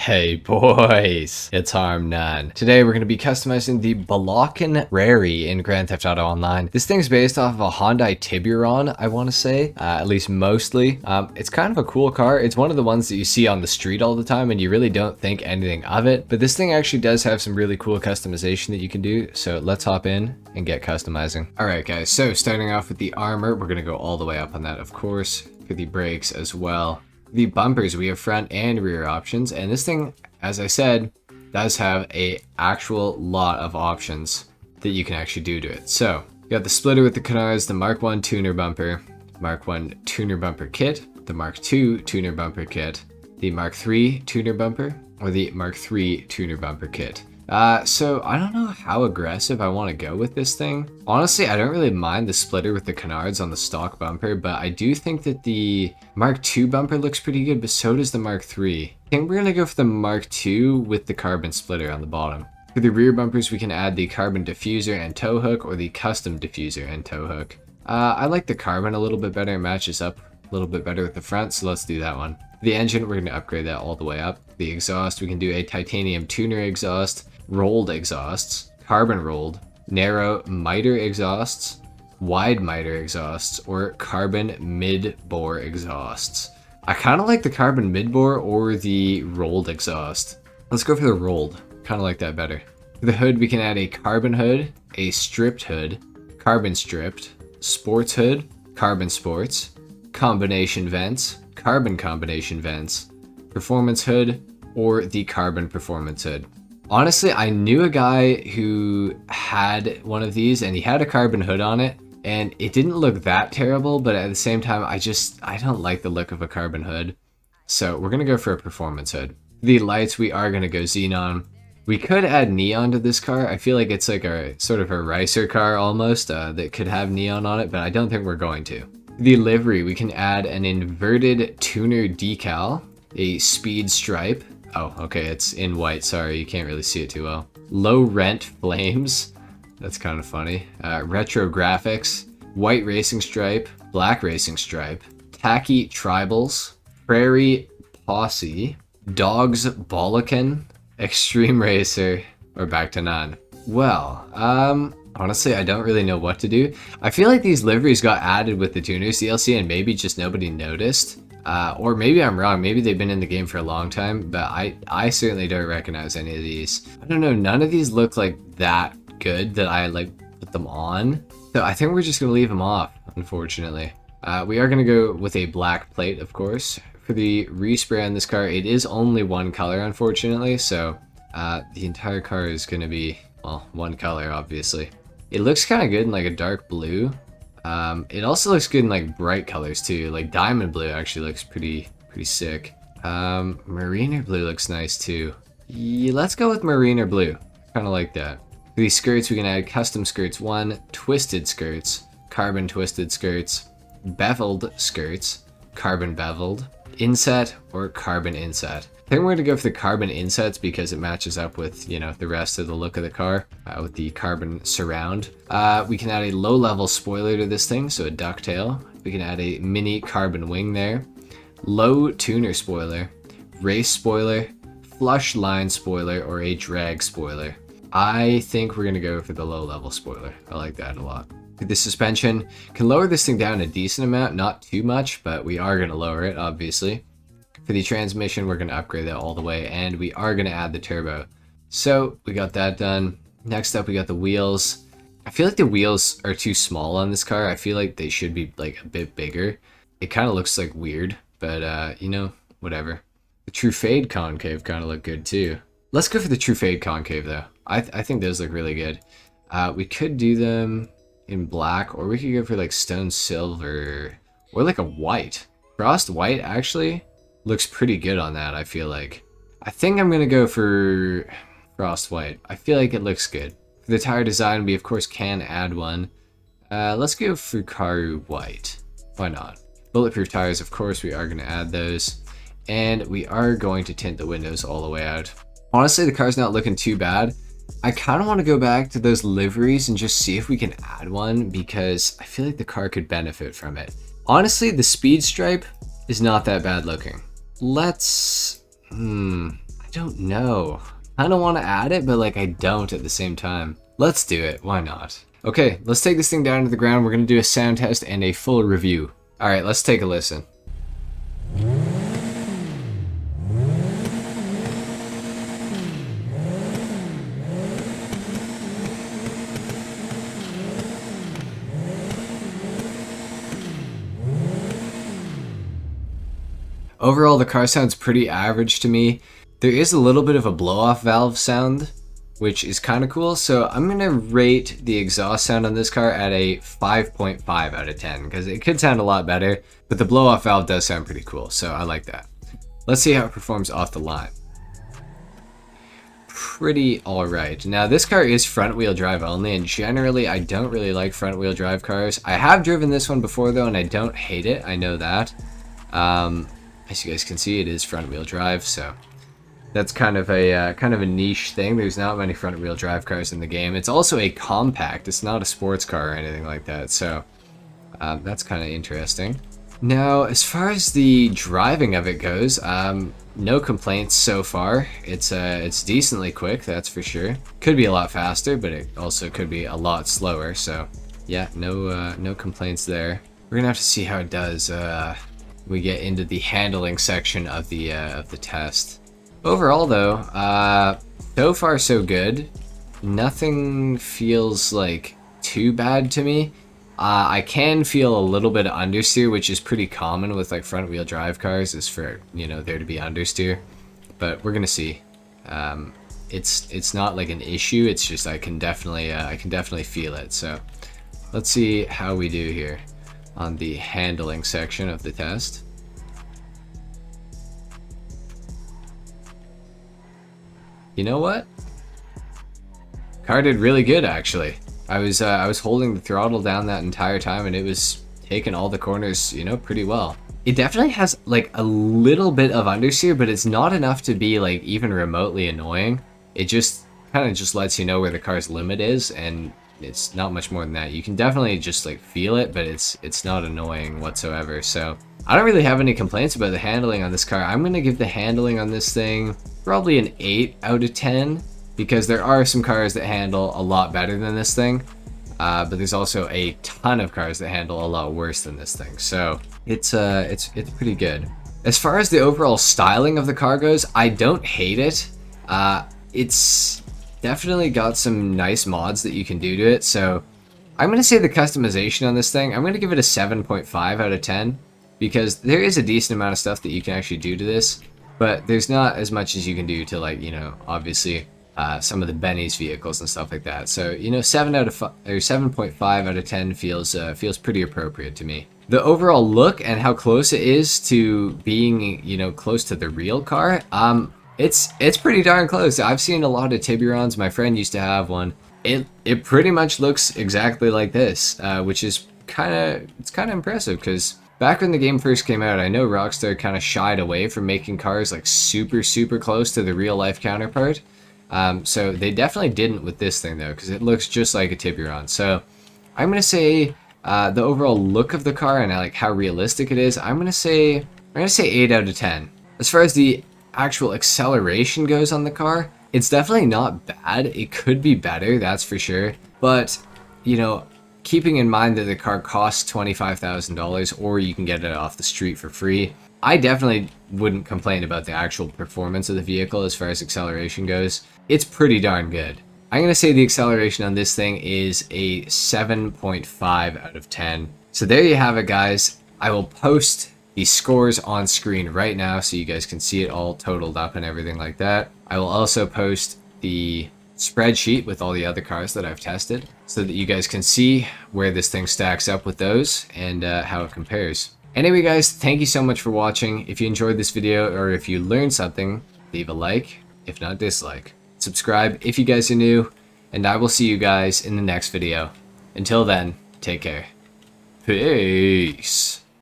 Hey boys, it's HarmNone. Today we're going to be customizing the Bollokan Prairie in Grand Theft Auto Online. This thing's based off of a Hyundai Tiburon, I want to say, at least mostly. It's kind of a cool car. It's one of the ones that you see on the street all the time and you really don't think anything of it. But this thing actually does have some really cool customization that you can do. So let's hop in and get customizing. Alright guys, so starting off with the armor, we're going to go all the way up on that, of course, for the brakes as well. The bumpers, we have front and rear options, and this thing, as I said, does have a actual lot of options that you can actually do to it. So you got the splitter with the canards, the Mark 1 tuner bumper, Mark 1 tuner bumper kit, the Mark 2 tuner bumper kit, the Mark 3 tuner bumper, or the Mark 3 tuner bumper kit. So I don't know how aggressive I want to go with this thing. Honestly, I don't really mind the splitter with the canards on the stock bumper, but I do think that the Mark II bumper looks pretty good, but so does the Mark III. I think we're going to go for the Mark II with the carbon splitter on the bottom. For the rear bumpers, we can add the carbon diffuser and tow hook, or the custom diffuser and tow hook. I like the carbon a little bit better. It matches up a little bit better with the front, so let's do that one. The engine, we're going to upgrade that all the way up. The exhaust, we can do a titanium tuner exhaust, rolled exhausts, carbon rolled, narrow miter exhausts, wide miter exhausts, or carbon mid-bore exhausts. I kind of like the carbon mid-bore or the rolled exhaust. Let's go for the rolled. Kind of like that better. For the hood, we can add a carbon hood, a stripped hood, carbon stripped, sports hood, carbon sports, combination vents, carbon combination vents, performance hood, or the carbon performance hood. Honestly, I knew a guy who had one of these and he had a carbon hood on it and it didn't look that terrible, but at the same time, I don't like the look of a carbon hood. So we're going to go for a performance hood. The lights, we are going to go xenon. We could add neon to this car. I feel like it's like a sort of a racer car almost that could have neon on it, but I don't think we're going to. The livery, we can add an inverted tuner decal, a speed stripe. Oh, okay, it's in white. Sorry, you can't really see it too well. Low rent flames. That's kind of funny. Retro graphics. White racing stripe. Black racing stripe. Tacky tribals. Prairie posse. Dogs Bollokan. Extreme racer. Or back to none. Well, honestly, I don't really know what to do. I feel like these liveries got added with the Tuners DLC and maybe just nobody noticed. Or maybe I'm wrong, maybe they've been in the game for a long time, but I certainly don't recognize any of these. I don't know, none of these look like that good that I like put them on. So I think we're just gonna leave them off, unfortunately. We are gonna go with a black plate, of course. For the respray on this car, it is only one color, unfortunately, so the entire car is gonna be, well, one color, obviously. It looks kind of good in like a dark blue. It also looks good in like bright colors too. Like diamond blue actually looks pretty sick. Marine blue looks nice too. Yeah, let's go with marine or blue. Kind of like that. For these skirts, we can add custom skirts 1, twisted skirts, carbon twisted skirts, beveled skirts, carbon beveled, inset, or carbon inset. I think we're going to go for the carbon insets because it matches up with, you know, the rest of the look of the car with the carbon surround. We can add a low-level spoiler to this thing, so a ducktail. We can add a mini carbon wing there. Low tuner spoiler, race spoiler, flush line spoiler, or a drag spoiler. I think we're going to go for the low-level spoiler. I like that a lot. The suspension can lower this thing down a decent amount, not too much, but we are going to lower it, obviously. For the transmission, we're going to upgrade that all the way, and we are going to add the turbo. So we got that done. Next up, we got the wheels. I feel like the wheels are too small on this car. I feel like they should be like a bit bigger. It kind of looks like weird, but you know, whatever. The true fade concave kind of look good too. Let's go for the true fade concave though. I think those look really good. We could do them in black, or we could go for like stone silver, or like a white. Frost white actually looks pretty good on that, I feel like. I think I'm gonna go for frost white. I feel like it looks good. For the tire design, we of course can add one. Let's go for Karu white. Why not? Bulletproof tires, of course, we are gonna add those. And we are going to tint the windows all the way out. Honestly, the car's not looking too bad. I kind of want to go back to those liveries and just see if we can add one because I feel like the car could benefit from it. Honestly, the speed stripe is not that bad looking. Let's... I don't know. I kind of want to add it, but like I don't at the same time. Let's do it. Why not? Okay, let's take this thing down to the ground. We're going to do a sound test and a full review. All right, let's take a listen. Overall, the car sounds pretty average to me. There is a little bit of a blow-off valve sound, which is kind of cool. So I'm going to rate the exhaust sound on this car at a 5.5 out of 10, because it could sound a lot better, but the blow-off valve does sound pretty cool, so I like that. Let's see how it performs off the line. Pretty alright. Now this car is front-wheel drive only, and generally I don't really like front-wheel drive cars. I have driven this one before though, and I don't hate it, I know that. As you guys can see, it is front-wheel drive, so that's kind of a niche thing. There's not many front-wheel drive cars in the game. It's also a compact. It's not a sports car or anything like that, so that's kind of interesting. Now, as far as the driving of it goes, no complaints so far. It's decently quick, that's for sure. Could be a lot faster, but it also could be a lot slower. So yeah, no complaints there. We're gonna have to see how it does. We get into the handling section of the test. Overall though, so far so good. Nothing feels like too bad to me. I can feel a little bit of understeer, which is pretty common with like front wheel drive cars, is for, you know, there to be understeer. But we're gonna see. It's not like an issue. It's just I can definitely feel it. So let's see how we do here on the handling section of the test. You know what? Car did really good actually. I was holding the throttle down that entire time, and it was taking all the corners, you know, pretty well. It definitely has like a little bit of understeer, but it's not enough to be like even remotely annoying. It just kind of just lets you know where the car's limit is, and it's not much more than that. You can definitely just like feel it, but it's not annoying whatsoever. So I don't really have any complaints about the handling on this car. I'm gonna give the handling on this thing probably an 8 out of 10, because there are some cars that handle a lot better than this thing, but there's also a ton of cars that handle a lot worse than this thing. So it's pretty good. As far as the overall styling of the car goes, I don't hate it. It's definitely got some nice mods that you can do to it. So I'm going to say the customization on this thing, I'm going to give it a 7.5 out of 10, because there is a decent amount of stuff that you can actually do to this, but there's not as much as you can do to, like, you know, obviously some of the Benny's vehicles and stuff like that. So, you know, 7.5 out of 10 feels pretty appropriate to me. The overall look and how close it is to being, you know, close to the real car, it's pretty darn close. I've seen a lot of Tiburons. My friend used to have one. It pretty much looks exactly like this, which is kind of impressive, because back when the game first came out, I know Rockstar kind of shied away from making cars like super close to the real life counterpart. So they definitely didn't with this thing though, because it looks just like a Tiburon. So I'm gonna say the overall look of the car and like how realistic it is, I'm gonna say 8 out of 10. As far as the actual acceleration goes on the car, it's definitely not bad. It could be better, that's for sure. But, you know, keeping in mind that the car costs $25,000, or you can get it off the street for free, I definitely wouldn't complain about the actual performance of the vehicle as far as acceleration goes. It's pretty darn good. I'm going to say the acceleration on this thing is a 7.5 out of 10. So there you have it, guys. I will post the scores on screen right now so you guys can see it all totaled up and everything like that. I will also post the spreadsheet with all the other cars that I've tested so that you guys can see where this thing stacks up with those and how it compares. Anyway guys, thank you so much for watching. If you enjoyed this video or if you learned something, leave a like, if not dislike. Subscribe if you guys are new, and I will see you guys in the next video. Until then, take care. Peace.